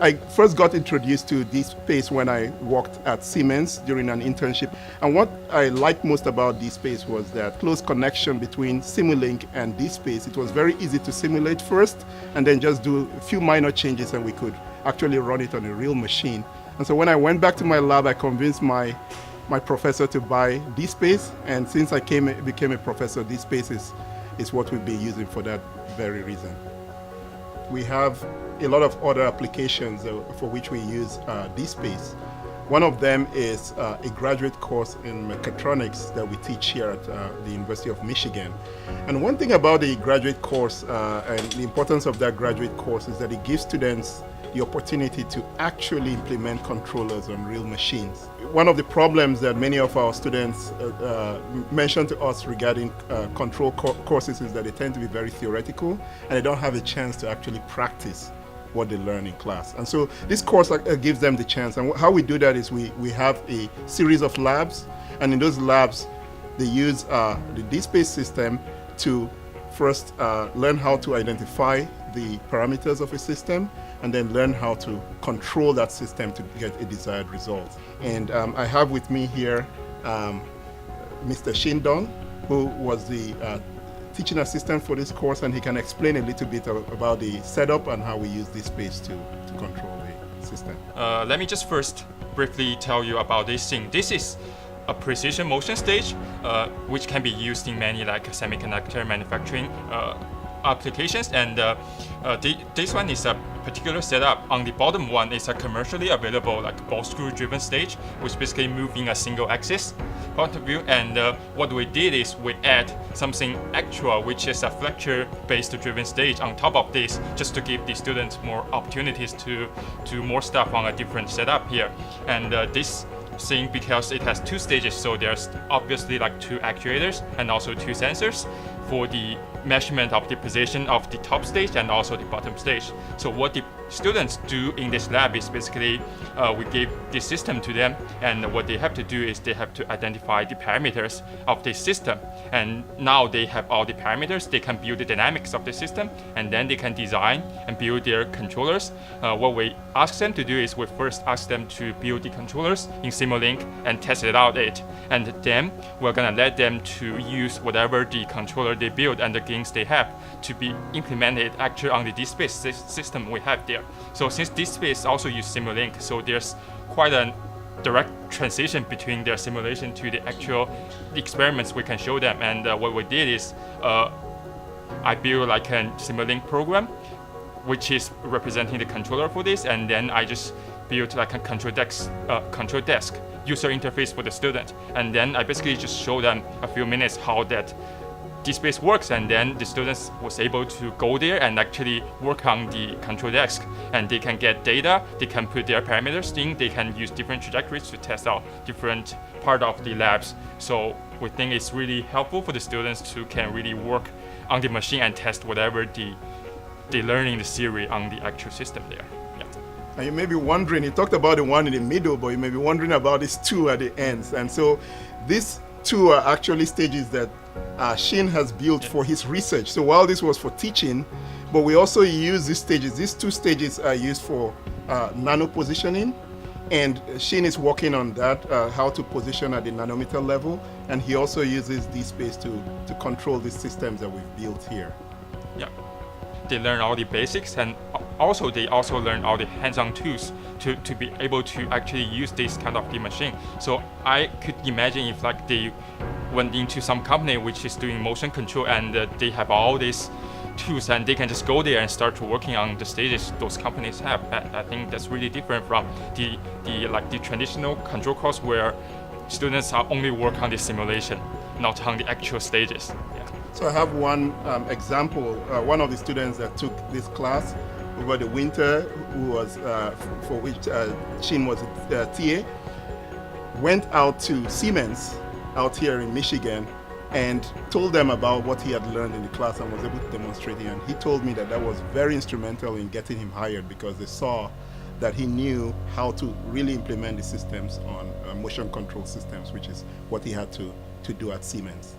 I first got introduced to dSPACE when I worked at Siemens during an internship. And what I liked most about dSPACE was that close connection between Simulink and dSPACE. It was very easy to simulate first and then just do a few minor changes and we could actually run it on a real machine. And so when I went back to my lab, I convinced my professor to buy dSPACE. And since I became a professor, dSPACE is what we've been using for that very reason. We have a lot of other applications for which we use dSPACE. One of them is a graduate course in mechatronics that we teach here at the University of Michigan. And one thing about the graduate course and the importance of that graduate course is that it gives students the opportunity to actually implement controllers on real machines. One of the problems that many of our students mention to us regarding control courses is that they tend to be very theoretical and they don't have a chance to actually practice what they learn in class. And so this course gives them the chance. And how we do that is we have a series of labs, and in those labs they use the dSPACE system to first learn how to identify the parameters of a system and then learn how to control that system to get a desired result. And I have with me here Mr. Shin Dong, who was the teaching assistant for this course, and he can explain a little bit about the setup and how we use dSPACE to control the system. Let me just first briefly tell you about this thing. This is a precision motion stage, which can be used in many like semiconductor manufacturing applications, and this one is a particular setup. On the bottom one is a commercially available like ball screw driven stage, which basically move in a single axis point of view. And what we did is we add something actual, which is a Fletcher based driven stage on top of this, just to give the students more opportunities to do more stuff on a different setup here. And this thing, because it has two stages, so there's obviously like two actuators and also two sensors for the measurement of the position of the top stage and also the bottom stage. So what the students do in this lab is basically we give this system to them, and what they have to do is they have to identify the parameters of this system. And now they have all the parameters, they can build the dynamics of the system, and then they can design and build their controllers. What we ask them to do is we first ask them to build the controllers in Simulink and test it out and then we're gonna let them to use whatever the controller they build and the gains they have to be implemented actually on the dSPACE system we have there. So since dSPACE also use Simulink, so there's quite a direct transition between their simulation to the actual experiments we can show them. And what we did is I built like a Simulink program which is representing the controller for this, and then I just built like a control desk user interface for the student, and then I basically just show them a few minutes how that dSPACE works, and then the students was able to go there and actually work on the control desk, and they can get data, they can put their parameters in, they can use different trajectories to test out different part of the labs. So we think it's really helpful for the students to can really work on the machine and test whatever they learn in the theory on the actual system there. Yeah. And you may be wondering, you talked about the one in the middle, but you may be wondering about these two at the ends. And so these two are actually stages that Shin has built for his research. So while this was for teaching, but we also use these stages. These two stages are used for nano positioning, and Shin is working on that, how to position at the nanometer level, and he also uses dSPACE to control the systems that we've built here. Yeah. They learn all the basics, and also they also learn all the hands-on tools to be able to actually use this kind of the machine. So I could imagine if like they went into some company which is doing motion control and they have all these tools and they can just go there and start working on the stages those companies have. I think that's really different from the traditional control course where students are only work on the simulation, not on the actual stages. Yeah. So I have one example. One of the students that took this class over the winter, who was for which Shin was a TA, went out to Siemens out here in Michigan and told them about what he had learned in the class and was able to demonstrate it. And he told me that that was very instrumental in getting him hired, because they saw that he knew how to really implement the systems on motion control systems, which is what he had to do at Siemens.